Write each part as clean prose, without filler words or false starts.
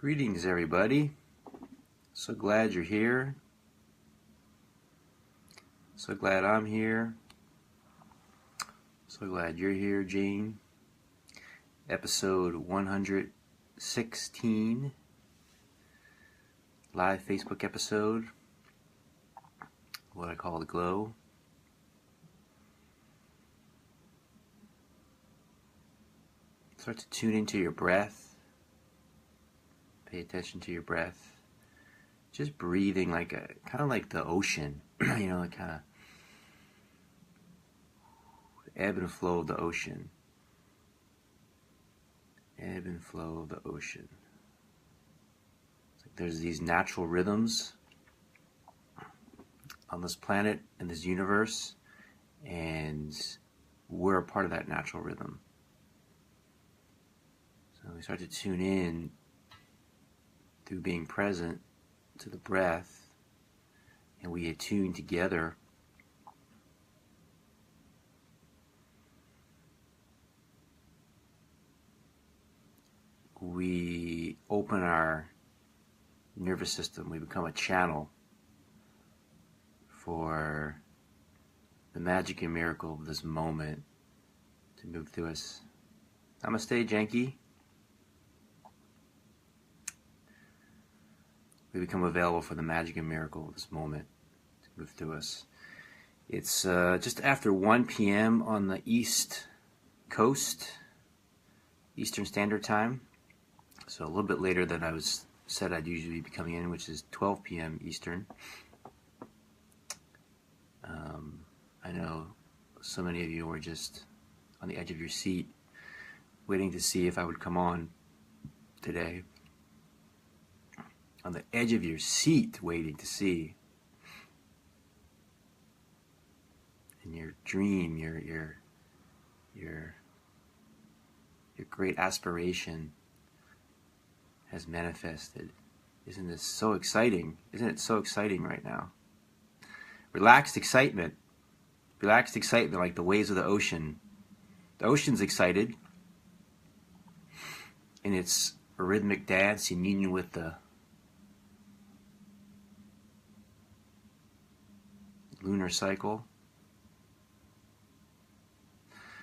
Greetings, everybody. So glad you're here. So glad I'm here. So glad you're here, Jayne. Episode 116, live Facebook episode, what I call the glow. Start to tune into your breath. Pay attention to your breath. Just breathing kind of like the ocean, kind of ebb and flow of the ocean. Ebb and flow of the ocean. It's like there's these natural rhythms on this planet and this universe, and we're a part of that natural rhythm. So we start to tune in through being present to the breath, and we attune together. We open our nervous system. We become a channel for the magic and miracle of this moment to move through us. Namaste, Janky. We become available for the magic and miracle of this moment to move through us. It's just after 1 p.m. on the East Coast, Eastern Standard Time. So a little bit later than I said I'd usually be coming in, which is 12 p.m. Eastern. I know so many of you were just on the edge of your seat, waiting to see if I would come on today. On the edge of your seat, waiting to see. And your dream, your great aspiration has manifested. Isn't this so exciting? Isn't it so exciting right now? Relaxed excitement like the waves of the ocean. The ocean's excited in its rhythmic dance in union with the lunar cycle.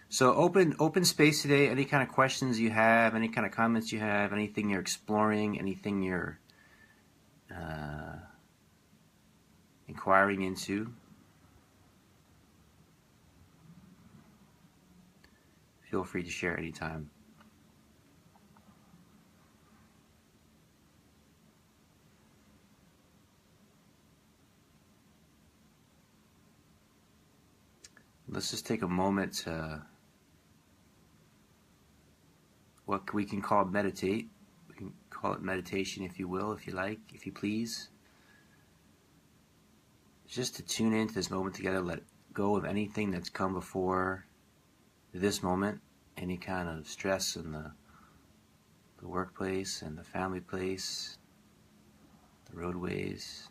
So open space today. Any kind of questions you have, any kind of comments you have, anything you're exploring, anything you're inquiring into. Feel free to share anytime. Let's just take a moment to what we can call meditate. We can call it meditation, if you will, if you like, if you please. Just to tune into this moment together, let go of anything that's come before this moment, any kind of stress in the workplace and the family place, the roadways.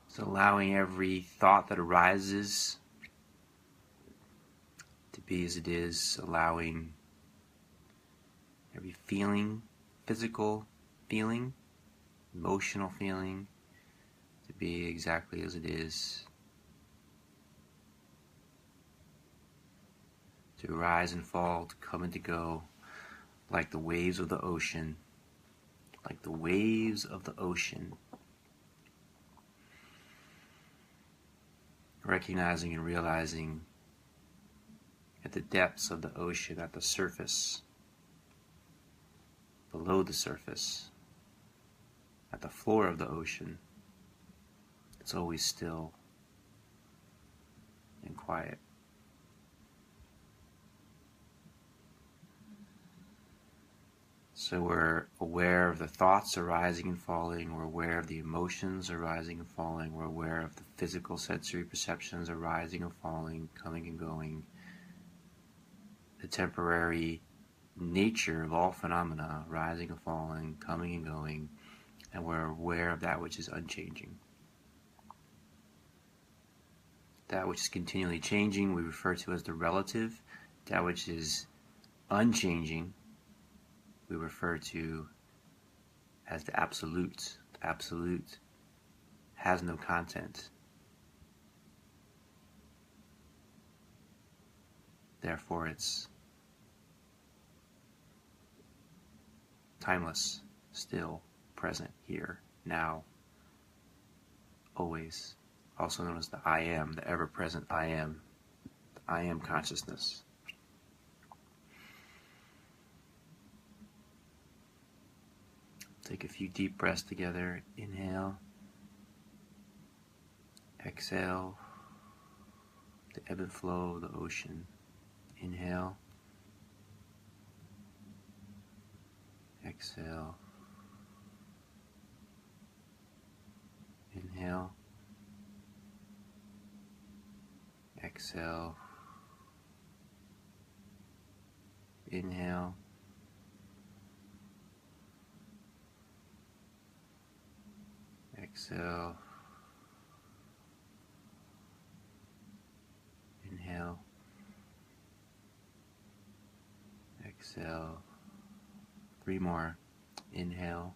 So allowing every thought that arises to be as it is, allowing every feeling, physical feeling, emotional feeling, to be exactly as it is, to rise and fall, to come and to go, like the waves of the ocean, like the waves of the ocean. Recognizing and realizing at the depths of the ocean, at the surface, below the surface, at the floor of the ocean, it's always still and quiet. So we're aware of the thoughts arising and falling, we're aware of the emotions arising and falling, we're aware of the physical sensory perceptions arising and falling, coming and going, the temporary nature of all phenomena rising and falling, coming and going, and we're aware of that which is unchanging. That which is continually changing we refer to as the relative. That which is unchanging we refer to as the absolute. The absolute has no content. Therefore, it's timeless, still, present, here, now, always. Also known as the I am, the ever-present I am. The I am consciousness. Take a few deep breaths together. Inhale. Exhale. The ebb and flow of the ocean. Inhale. Exhale. Inhale. Exhale. Inhale. Exhale. Inhale. Exhale. 3 more. Inhale.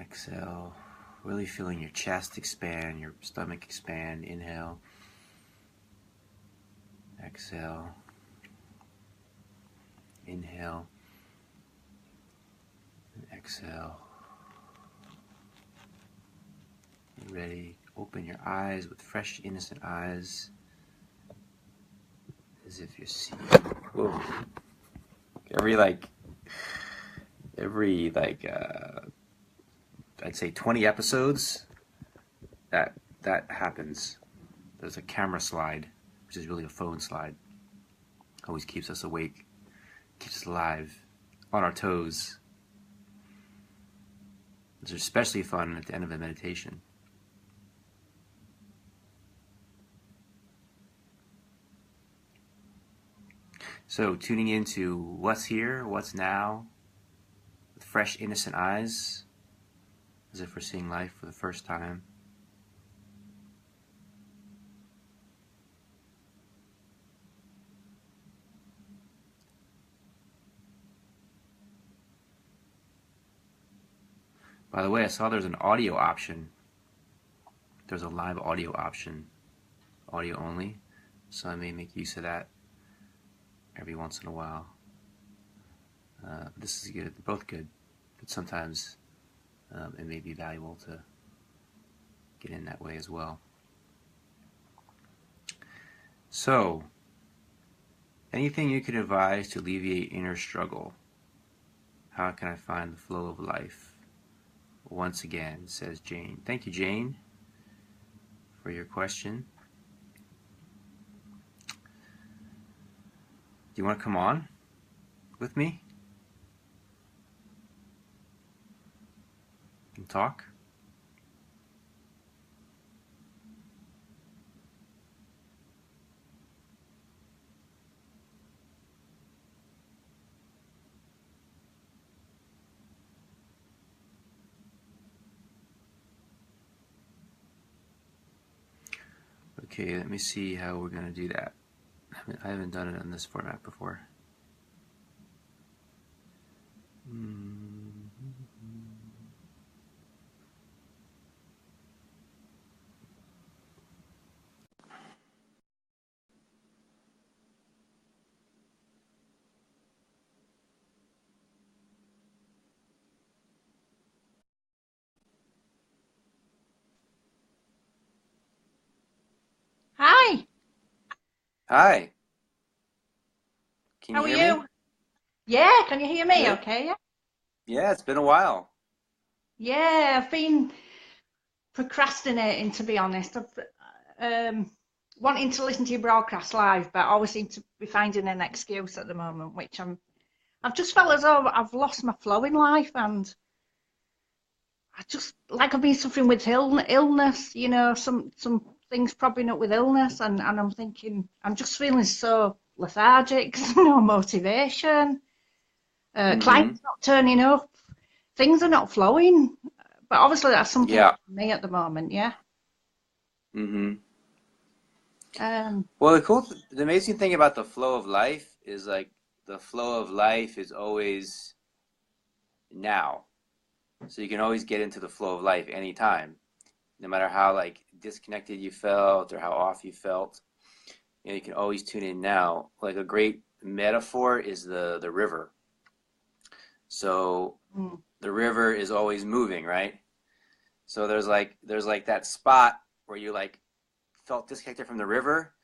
Exhale. Really feeling your chest expand, your stomach expand. Inhale. Exhale. Inhale. And exhale. Get ready. Open your eyes with fresh, innocent eyes. As if you're seeing. Whoa. Every I'd say 20 episodes, that happens. There's a camera slide, which is really a phone slide. Always keeps us awake, keeps us alive, on our toes. It's especially fun at the end of a meditation. So tuning into what's here, what's now, with fresh, innocent eyes, as if we're seeing life for the first time. By the way, I saw there's an audio option. There's a live audio option, audio only, so I may make use of that every once in a while. This is good, they're both good, but sometimes it may be valuable to get in that way as well. So, anything you could advise to alleviate inner struggle? How can I find the flow of life? Once again, says Jayne. Thank you, Jayne, for your question. Do you want to come on with me and talk? Okay, let me see how we're going to do that. I haven't done it in this format before. Hi. Hi. Can How you are hear me? you? Yeah, can you hear me Good. okay? Yeah. Yeah, it's been a while. Yeah, I've been procrastinating, to be honest. I've wanting to listen to your broadcast live, but I always seem to be finding an excuse at the moment, which I've just felt as though I've lost my flow in life, and I just like I've been suffering with illness, some things propping up with illness, and I'm thinking I'm just feeling so lethargic, no motivation. Mm-hmm. Clients not turning up, things are not flowing. But obviously that's something Yeah. for me at the moment, yeah. Mm-hmm. Um, Well, the amazing thing about the flow of life is like the flow of life is always now. So you can always get into the flow of life anytime, no matter how like disconnected you felt or how off you felt. You know, you can always tune in now. Like a great metaphor is the river. So mm, the river is always moving, right? So there's like that spot where you like felt disconnected from the river,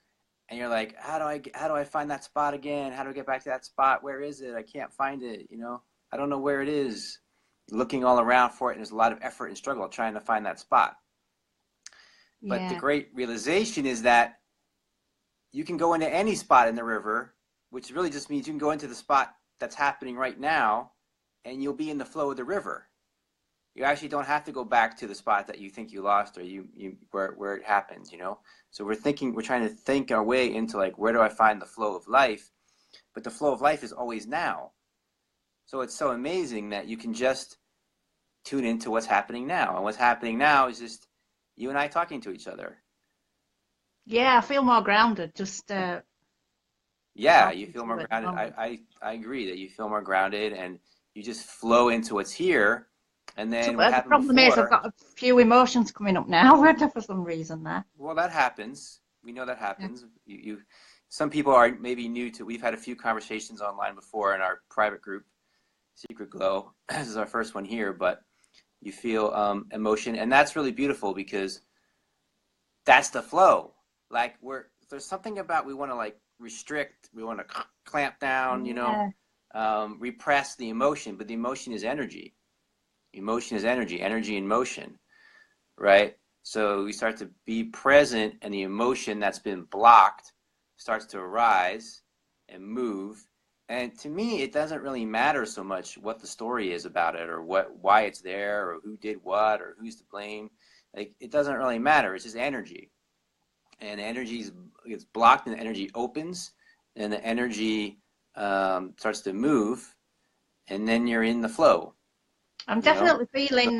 and you're like, how do I find that spot again? How do I get back to that spot? Where is it? I can't find it. I don't know where it is. Looking all around for it, and there's a lot of effort and struggle trying to find that spot. But the yeah, great realization is that you can go into any spot in the river, which really just means you can go into the spot that's happening right now, and you'll be in the flow of the river. You actually don't have to go back to the spot that you think you lost or you where it happened. So we're trying to think our way into like, where do I find the flow of life? But the flow of life is always now. So it's so amazing that you can just tune into what's happening now. And what's happening now is just you and I talking to each other. yeah. I feel more grounded just Yeah, you talking feel to you more at the grounded. moment. I agree that you feel more grounded and you just flow into what's here. And So, then what the happened problem is, I've before, got a few emotions coming up now for some reason there. well, that happens. We know that Yeah. happens. Some people are maybe new to, we've had a few conversations online before in our private group, Secret Glow. This is our first one here, but you feel emotion. And that's really beautiful because that's the flow. Like there's something about we want to like restrict, we want to clamp down, Yeah. repress the emotion, but the emotion is energy. Emotion is energy, energy in motion, right? So we start to be present, and the emotion that's been blocked starts to arise and move. And to me, it doesn't really matter so much what the story is about it, or why it's there, or who did what, or who's to blame. Like it doesn't really matter. It's just energy, and energy gets blocked, and the energy opens, and the energy starts to move, and then you're in the flow. I'm You know? definitely feeling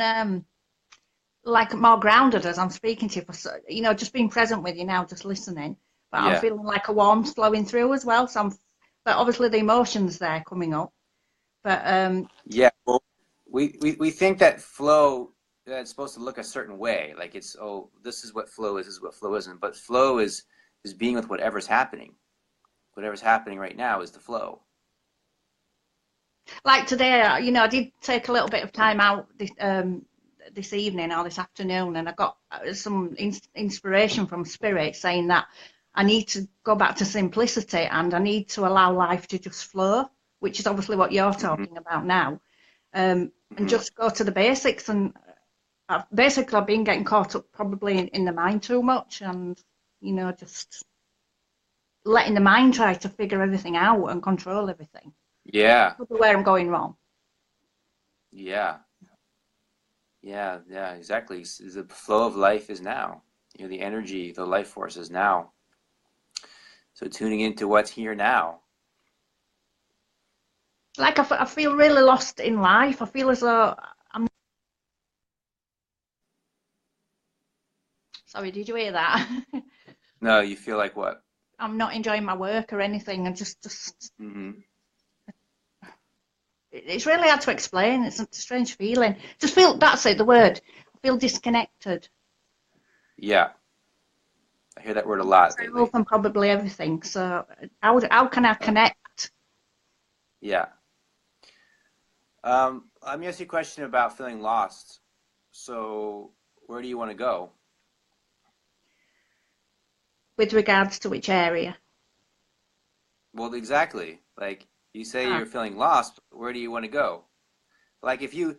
like more grounded as I'm speaking to you. Just being present with you now, just listening. But I'm Yeah. feeling like a warmth flowing through as well. But obviously the emotions there coming up. But Yeah, well, we think that flow that's supposed to look a certain way, like it's this is what flow is, this is what flow isn't. But flow is being with whatever's happening. Whatever's happening right now is the flow. like today, I did take a little bit of time out this evening or this afternoon, and I got some inspiration from Spirit saying that I need to go back to simplicity and I need to allow life to just flow, which is obviously what you're Hmm. talking about now, and Hmm. just go to the basics. And I've been getting caught up probably in the mind too much, and just letting the mind try to figure everything out and control everything. Yeah, Probably where I'm going wrong. yeah, yeah, exactly. The flow of life is now. The energy, the life force is now. So tuning into what's here now. Like I feel really lost in life. I feel as though I'm. Sorry, did you hear that? No, you feel like what? I'm not enjoying my work or anything. And just Hmm. it's really hard to explain. It's a strange feeling. Just feel that's it. The word. I feel disconnected Yeah, I hear that word a from lot myself lately. and probably everything. So how can I Uh, connect yeah. Let me ask you a question about feeling lost. So, where do you want to go? with regards to which area? Well, exactly. Like you say Ah, you're feeling lost, but where do you want to go? Like if you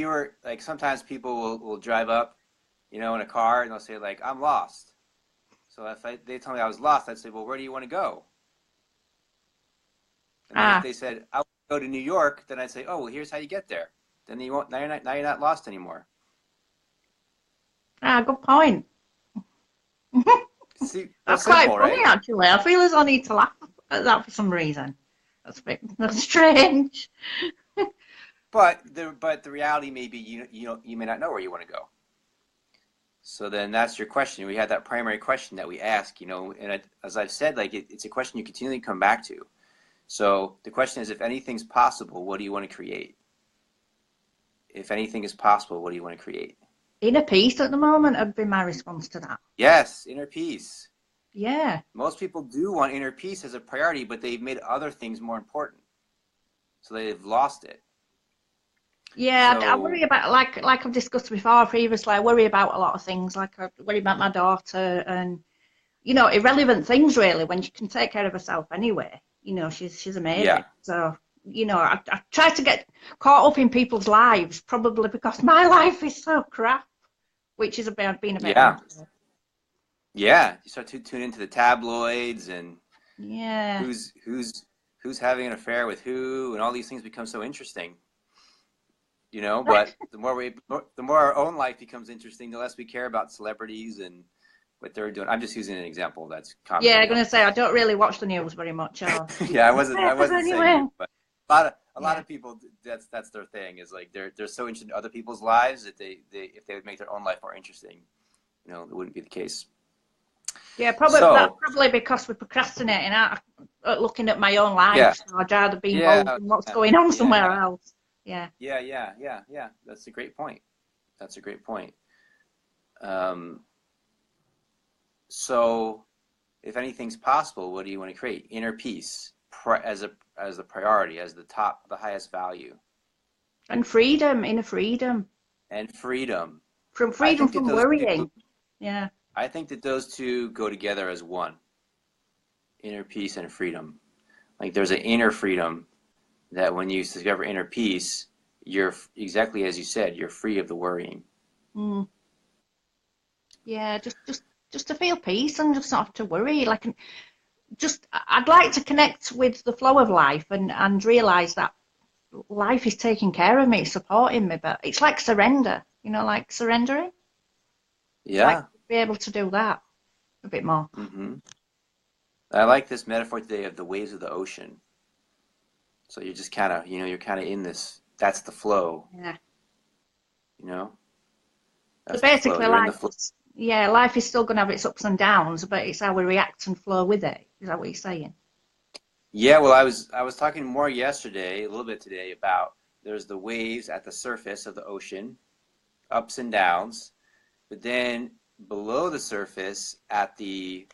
were like sometimes people will drive up, in a car and they'll say like I'm lost. So if they tell me I was lost, I'd say, well, where do you want to go? And then if ah, they said I want to go to New York, then I'd say, oh, well, here's how you get there. Then you won't now you're not lost anymore. Good point. See, so That's quite simple, funny, right? actually. I feel as though I need to laugh at that for some reason. That's strange. But the reality may be you may not know where you want to go. So then that's your question. We had that primary question that we ask, and as I've said, like it's a question you continually come back to. So the question is, if anything's possible, what do you want to create? If anything is possible, what do you want to create? Inner peace at the moment would be my response to that. Yes, inner peace. Yeah. Most people do want inner peace as a priority, but they've made other things more important. So they've lost it. Yeah, I worry So, about, like I've discussed before previously, I worry about a lot of things. Like I worry about my daughter and, irrelevant things really, when she can take care of herself anyway. She's amazing. yeah. So, I try to get caught up in people's lives, probably because my life is so crap, which is about being a bit Yeah. honest. Yeah. You start to tune into the tabloids and Yeah. who's having an affair with who, and all these things become so interesting. But the more our own life becomes interesting, the less we care about celebrities and what they're doing. I'm just using an example that's common. Yeah, I'm gonna say I don't really watch the news very much. Or Yeah, I wasn't saying anyway. you, but a lot Yeah. of people, that's their thing, is like they're so interested in other people's lives that they if they would make their own life more interesting, it wouldn't be the case. Yeah, probably that's So probably because we're procrastinating at looking at my own yeah, life. So I'd rather be involved yeah, in what's yeah, going on somewhere yeah, else. Yeah. yeah, yeah, yeah, yeah. That's a great point. That's a great point. Um, so if anything's possible, what do you want to create? Inner peace as the priority, as the highest value, And freedom, inner freedom. and freedom. From I freedom think that from those two. worrying. Yeah. I think that those two go together as one. Inner peace and freedom. Like there's an inner freedom that when you discover inner peace, you're exactly as you said, you're free of the worrying. Mm. Yeah, just to feel peace and just not have to worry. I'd like to connect with the flow of life and realize that life is taking care of me, it's supporting me, but it's like surrender, like surrendering. I'd like Yeah. to be able to do that a bit more. hmm I like this metaphor today of the waves of the ocean. So you're just kind of, you're kind of in this. That's the flow. Yeah. You know, So that's the flow. basically, You're in the flow. life is still going to have its ups and downs, but it's how we react and flow with it. Is that what you're saying? Yeah. Well, I was talking more yesterday, a little bit today, about there's the waves at the surface of the ocean, ups and downs, but then below the surface at the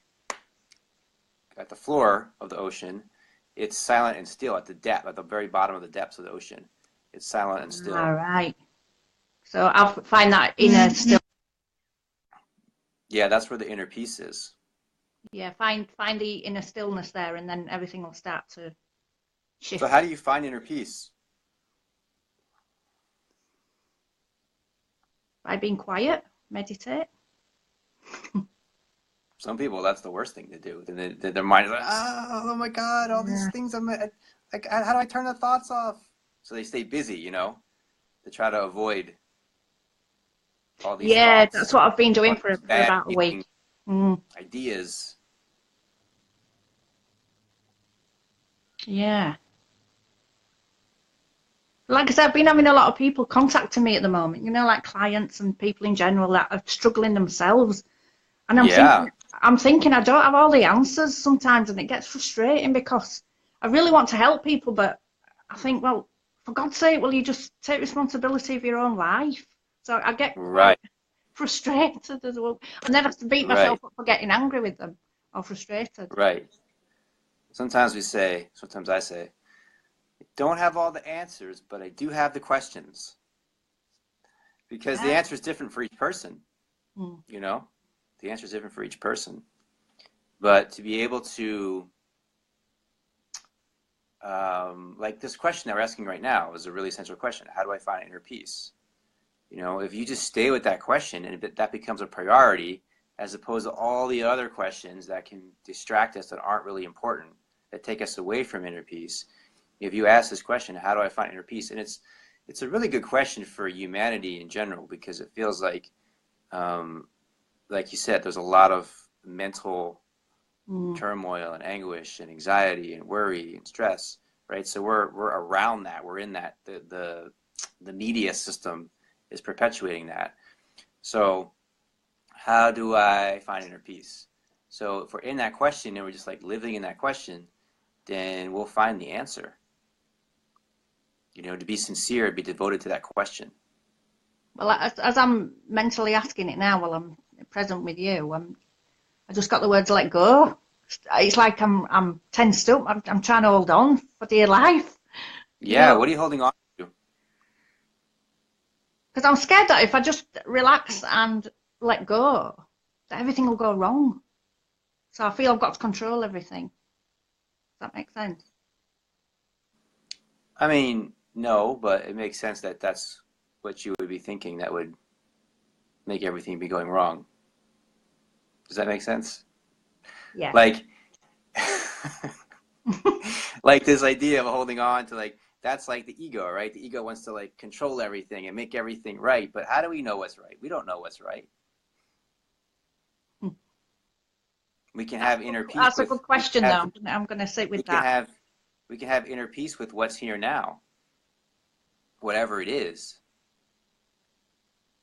floor of the ocean, it's silent and still at the depth, at the very bottom of the depths of the ocean. It's silent and All still. right. So I'll find that inner still. Yeah, that's where the inner peace is. Yeah, find the inner stillness there, and then everything will start to So shift how do you find inner peace? by being quiet, meditate. Some people, that's the worst thing to do. Then their mind is like, oh my God, all these Yeah. things. Like, how do I turn the thoughts off? So they stay busy, to try to avoid all these Yeah, that's thoughts, what I've been doing all for these for bad about a feeling week. Mm, ideas. yeah. Like I said, I've been having a lot of people contacting me at the moment, like clients and people in general that are struggling themselves. And Yeah, I'm thinking I don't have all the answers sometimes, and it gets frustrating because I really want to help people, but I think, well, for God's sake, will you just take responsibility of your own life? So I get quite right, frustrated as well, and then I have to beat myself right, up for getting angry with them or frustrated. right. Sometimes I say, I don't have all the answers, but I do have the questions. Because the Yeah. answer is different for each person, Mm. you know? The answer is different for each person. But to be able to, like this question that we're asking right now is a really essential question. How do I find inner peace? If you just stay with that question and that becomes a priority, as opposed to all the other questions that can distract us that aren't really important, that take us away from inner peace. If you ask this question, how do I find inner peace? And it's a really good question for humanity in general, because it feels like you said, there's a lot of mental Mm. turmoil and anguish and anxiety and worry and stress, right? So we're around that. We're in that. The media system is perpetuating that. So How do I find inner peace? So if we're in that question and we're just like living in that question, then we'll find the answer. You know, to be sincere, be devoted to that question. Well, as I'm mentally asking it now while I'm present with you, I just got the words "let go." It's like I'm tensed up. I'm trying to hold on for dear life, you Yeah, know, what are you holding on to? because I'm scared that if I just relax and let go, that everything will go wrong. So I feel I've got to control everything. Does that make sense? I mean, no, but it makes sense that that's what you would be thinking that would make everything be going wrong. Does that make sense? Yeah. Like, like this idea of holding on to like that's like the ego, right? The ego wants to like control everything and make everything right. But how do we know what's right? We don't know what's right. We can have inner peace That's a with good question, though. I'm going to sit we with can that. have we can have inner peace with what's here now, whatever it is,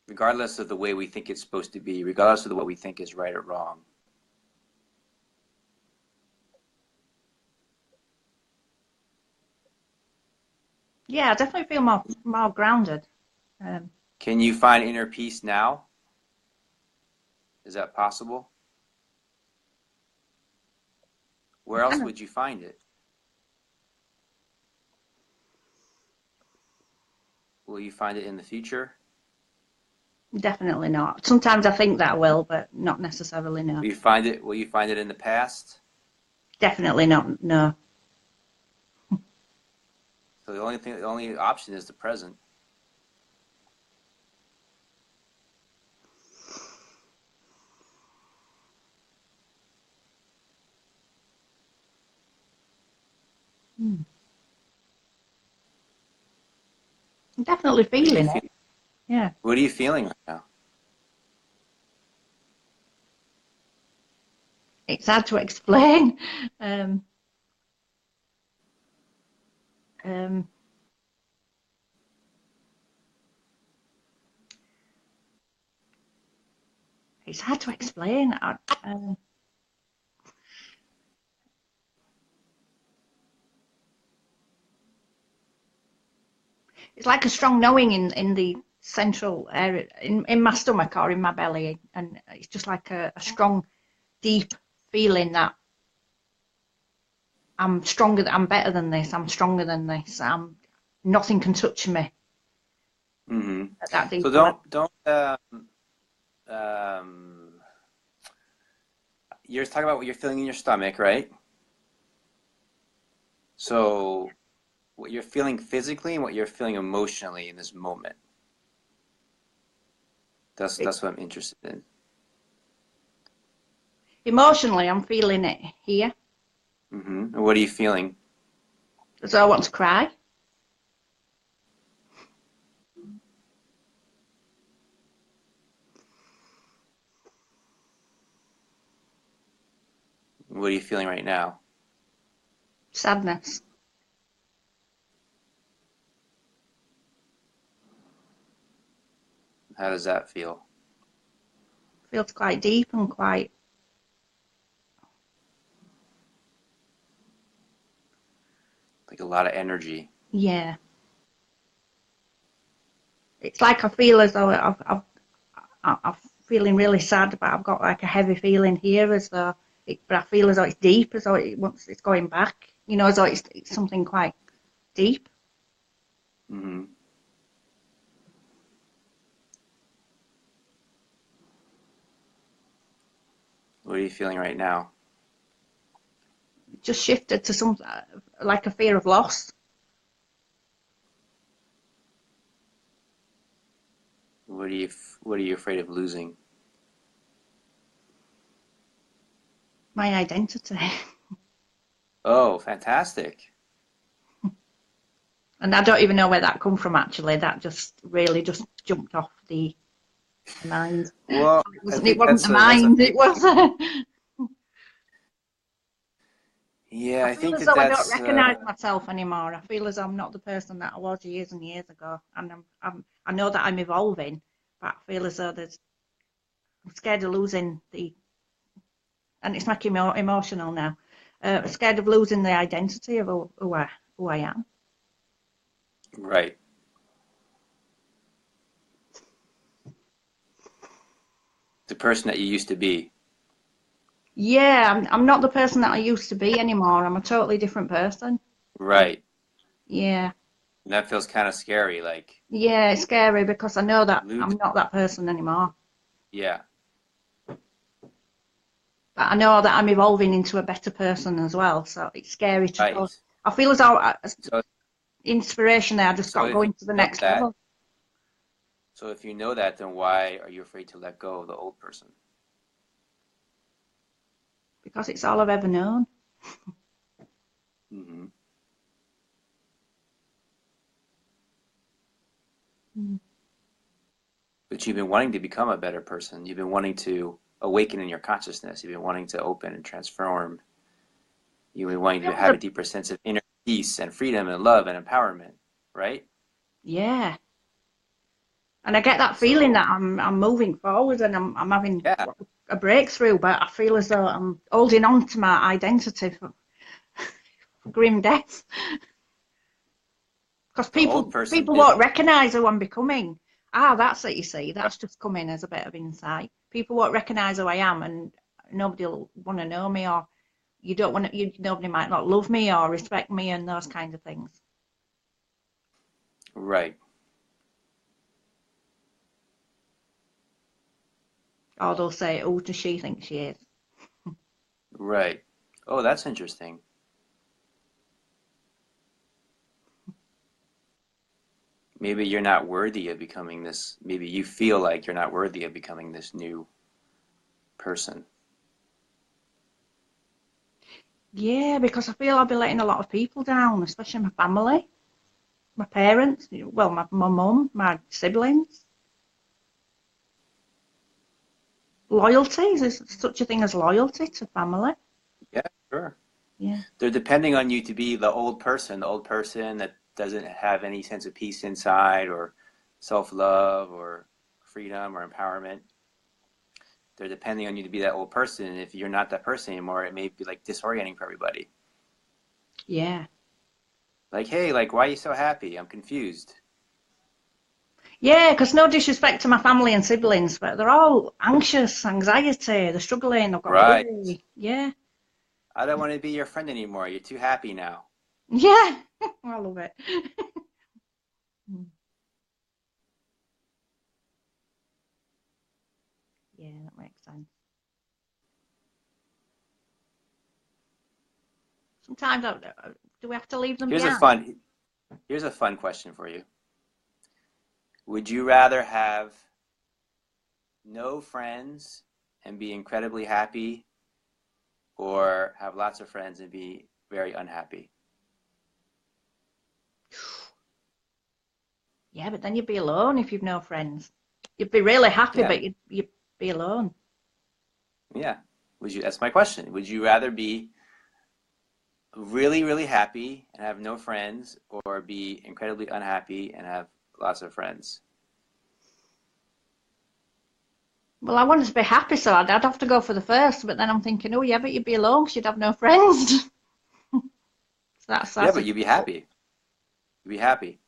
regardless of the way we think it's supposed to be, regardless of what we think is right or wrong. Yeah, I definitely feel more grounded. Um, Can you find inner peace now? Is that possible? I Where else kind of would you find it? Will you find it in the future? definitely not. Sometimes I think that I will, but not necessarily. No, Will you find it in the past? definitely not. No. So the only option is the present. Hmm. I'm definitely What do you feeling feel? it. Yeah, What are you feeling right now? it's hard to explain. Um, um, it's hard to explain. It's like a strong knowing in the central area, in my stomach or in my belly, and it's just like a strong, deep feeling that I'm stronger, I'm better than this, I'm stronger than this, nothing can touch me Mm-hmm. at that So deep level. don't um, you're talking about what you're feeling in your stomach, right? So what you're feeling physically and what you're feeling emotionally in this moment. It, That's what I'm interested in. emotionally, I'm feeling it here, Mm-hmm. And what are you feeling? so I want to cry. What are you feeling right now? Sadness. How does that feel? Feels quite deep and quite, Like a lot of energy. yeah. It's like I feel as though I'm feeling really sad, but I've got like a heavy feeling here, as though but I feel as though it's deep, as though it's going back, as though it's something quite deep. Mm-hmm. What are you feeling right now? Just shifted to some like a fear of loss. What are you afraid of losing? My identity. Oh, fantastic. And I don't even know where that come from actually. That just really just jumped off the mind. Well, It I wasn't. It think wasn't the that's a mind. It was. yeah, I I feel think as though I don't that's recognise myself anymore. I feel as though I'm not the person that I was years and years ago, and I know that I'm evolving, but I feel as though I'm scared of losing and it's making me emotional now. Scared of losing the identity of who I am. Right. The person that you used to be. Yeah, I'm not the person that I used to be anymore. I'm a totally different person. Right. Yeah. And that feels kind of scary, like Yeah, it's scary because I know that lose. I'm not that person anymore. Yeah. But I know that I'm evolving into a better person as well. So it's scary to Right. go. I feel as though So inspiration there. I just so got if you going to the know next that, level so if you know that, then why are you afraid to let go of the old person? because it's all I've ever known. Hmm. Mm. But you've been wanting to become a better person. You've been wanting to awaken in your consciousness. You've been wanting to open and transform. You've been wanting to have a deeper sense of inner peace and freedom and love and empowerment, right? Yeah. And I get that feeling So that I'm moving forward and I'm having yeah, a breakthrough, but I feel as though I'm holding on to my identity for grim death. Because the old people person people is won't recognise who I'm becoming. Ah, that's it, you see. That's just coming as a bit of insight. People won't recognise who I am and nobody will want to know me, or you don't want to, nobody might not love me or respect me and those kind of things. right. Or they'll say, who does she think she is? Right. Oh, that's interesting. Maybe you're not worthy of becoming this. Maybe you feel like you're not worthy of becoming this new person. Yeah, because I feel I'll be letting a lot of people down, especially my family, my parents, well, my mum, my siblings. Loyalty, there's such a thing as loyalty to family. Yeah, sure. Yeah. They're depending on you to be the old person that doesn't have any sense of peace inside or self-love or freedom or empowerment. They're depending on you to be that old person. And if you're not that person anymore, it may be like disorienting for everybody. Yeah. Like, hey, like, why are you so happy? I'm confused. Yeah, because no disrespect to my family and siblings, but they're all anxious, anxiety, they're struggling, they've got Right. worry. Yeah. I don't want to be your friend anymore. You're too happy now. Yeah. I love it. Yeah, that makes sense. Sometimes, do we have to leave them Here's a behind? fun here's a fun question for you. Would you rather have no friends and be incredibly happy or have lots of friends and be very unhappy? Yeah, but then you'd be alone if you've no friends. You'd be really happy, Yeah. but you'd be alone. Yeah. That's my question. Would you rather be really, really happy and have no friends or be incredibly unhappy and have lots of friends? Well, I wanted to be happy, so I'd have to go for the first, but then I'm thinking, oh, yeah, but you'd be alone because you'd have no friends. So Yeah, that's but a you'd be difficult. happy. You'd be happy.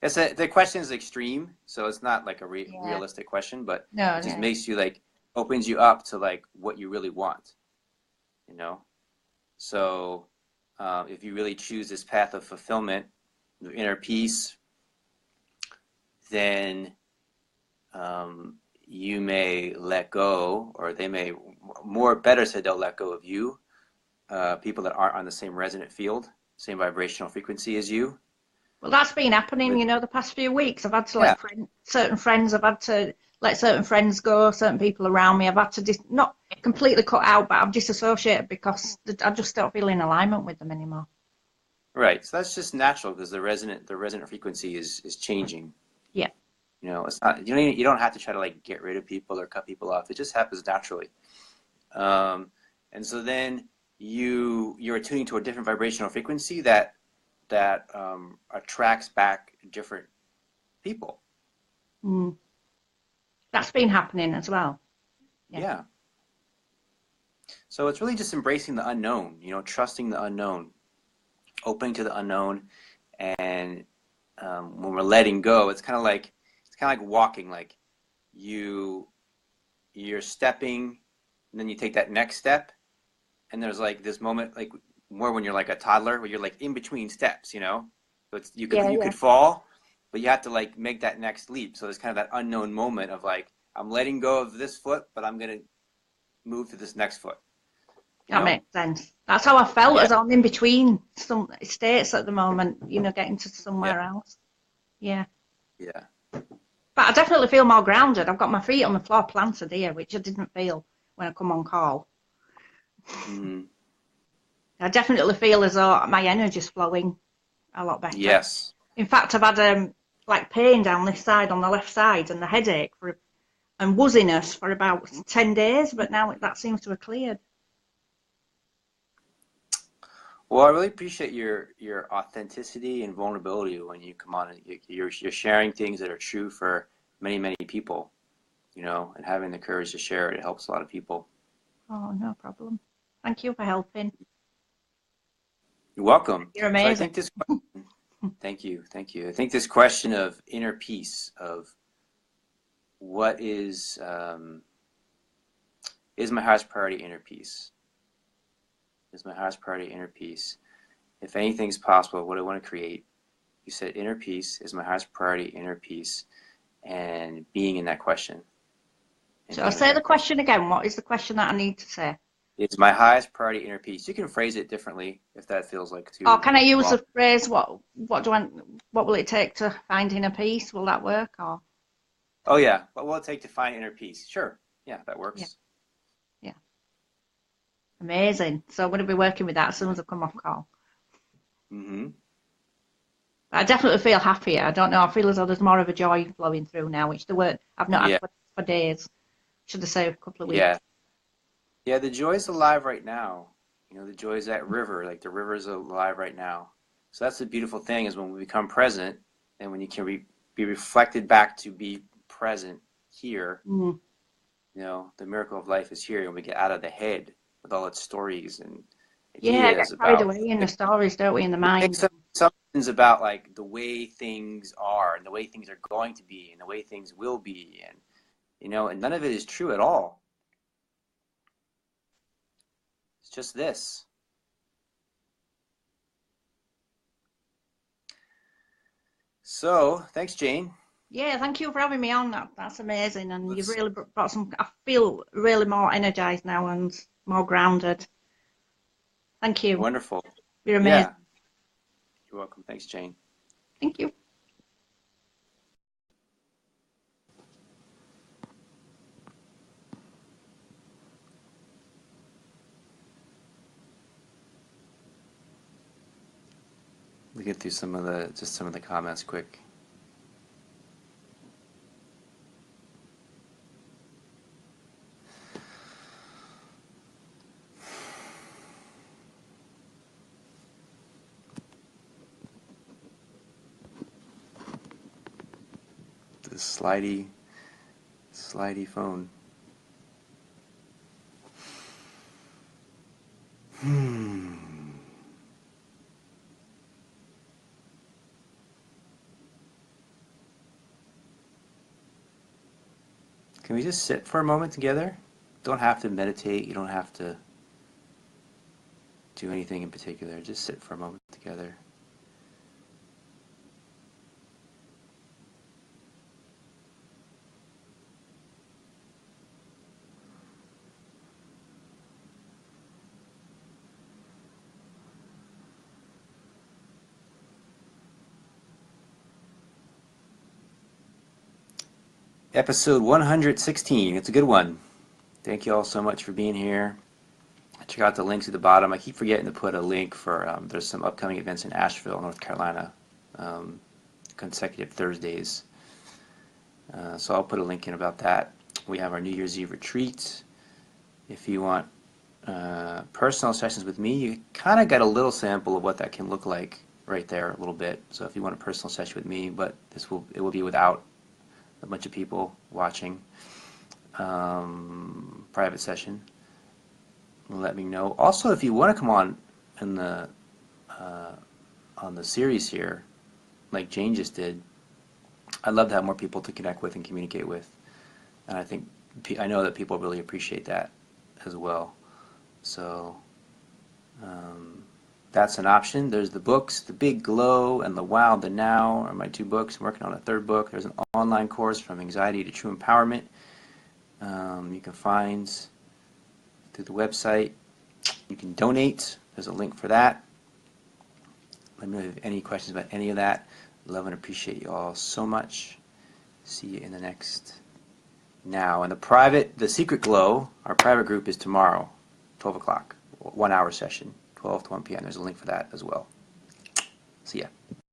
The question is extreme, so it's not like a Yeah. realistic question, but No, it just no. makes you like opens you up to like what you really want, you know? So if you really choose this path of fulfillment, of inner peace, then you may let go, or they may, more better said, they'll let go of you, people that aren't on the same resonant field, same vibrational frequency as you. Well, that's been happening, With the past few weeks. I've had to yeah, let certain friends, I've had to let certain friends go, certain people around me. I've had to not completely cut out, but I've disassociated because I just don't feel in alignment with them anymore. right. So that's just natural because the resonant frequency is changing. Yeah. It's not you don't have to try to like get rid of people or cut people off. It just happens naturally. Um, and so then you're attuning to a different vibrational frequency that attracts back different people. Mm. That's been happening as well. Yeah. So it's really just embracing the unknown, trusting the unknown, opening to the unknown. And when we're letting go, it's kind of like walking. Like you're stepping, and then you take that next step, and there's like this moment, like more when you're like a toddler, where you're like in between steps. So you could fall, but you have to like make that next leap. So there's kind of that unknown moment of like, I'm letting go of this foot, but I'm gonna move to this next foot. That makes sense. That's how I felt, Yeah. as I'm in between some states at the moment, getting to somewhere else. Yeah. Yeah. But I definitely feel more grounded. I've got my feet on the floor planted here, which I didn't feel when I come on call. Mm-hmm. I definitely feel as though my energy's flowing a lot better. Yes. In fact, I've had like pain down this side on the left side and the headache and wooziness for about 10 days, but now that seems to have cleared. Well, I really appreciate your authenticity and vulnerability when you come on, and you're sharing things that are true for many, many people, and having the courage to share it helps a lot of people. Oh, no problem. Thank you for helping. You're welcome. You're So I amazing. think thank you. I think this question of inner peace, of what is my highest priority inner peace? Is my highest priority inner peace? If anything's possible, what I want to create, you said inner peace is my highest priority, inner peace, and being in that question. So I'll say the question again. What is the question that I need to say? It's my highest priority, inner peace. You can phrase it differently if that feels like too. Or can I use long. the phrase, what will it take to find inner peace? Will that work? Or Oh yeah, what will it take to find inner peace? Sure. Yeah, that works. Yeah. Amazing. So I'm going to be working with that as soon as I come off call. Mm-hmm. I definitely feel happier. I don't know. I feel as though there's more of a joy flowing through now, which I've not had for days. Should I say a couple of weeks? Yeah, the joy's alive right now. The joy is that river. Like the river's alive right now. So that's the beautiful thing, is when we become present, and when you can be reflected back to be present here. Mm. The miracle of life is here, and we get out of the head with all its stories and Yeah, ideas get carried about away in the stories, don't we, in the mind? Something's about like the way things are and the way things are going to be and the way things will be, and and none of it is true at all. It's just this. So thanks, Jayne. Yeah, thank you for having me on. That's amazing, and you've really brought some. I feel really more energized now and more grounded. Thank you. Wonderful. You're amazing. Yeah. You're welcome. Thanks, Jayne. Thank you. We get through some of the comments quick. The slidey phone. Can we just sit for a moment together? Don't have to meditate. You don't have to do anything in particular. Just sit for a moment together. Episode 116. It's a good one. Thank you all so much for being here. Check out the links at the bottom. I keep forgetting to put a link for, there's some upcoming events in Asheville, North Carolina, consecutive Thursdays. So I'll put a link in about that. We have our New Year's Eve retreat. If you want personal sessions with me, you kind of got a little sample of what that can look like right there a little bit. So if you want a personal session with me, but it will be without a bunch of people watching. private session, let me know. Also, if you want to come on in on the series here, like Jayne just did, I'd love to have more people to connect with and communicate with, and I know that people really appreciate that as well. So that's an option. There's the books, The Big Glow and The Wow, The Now are my 2 books. I'm working on a 3rd book. There's an online course, From Anxiety to True Empowerment. You can find through the website. You can donate. There's a link for that. Let me know if you have any questions about any of that. Love and appreciate you all so much. See you in the next now. And the Secret Glow, our private group, is tomorrow, 12 o'clock, 1 hour session, 12 to 1 p.m. There's a link for that as well. See ya.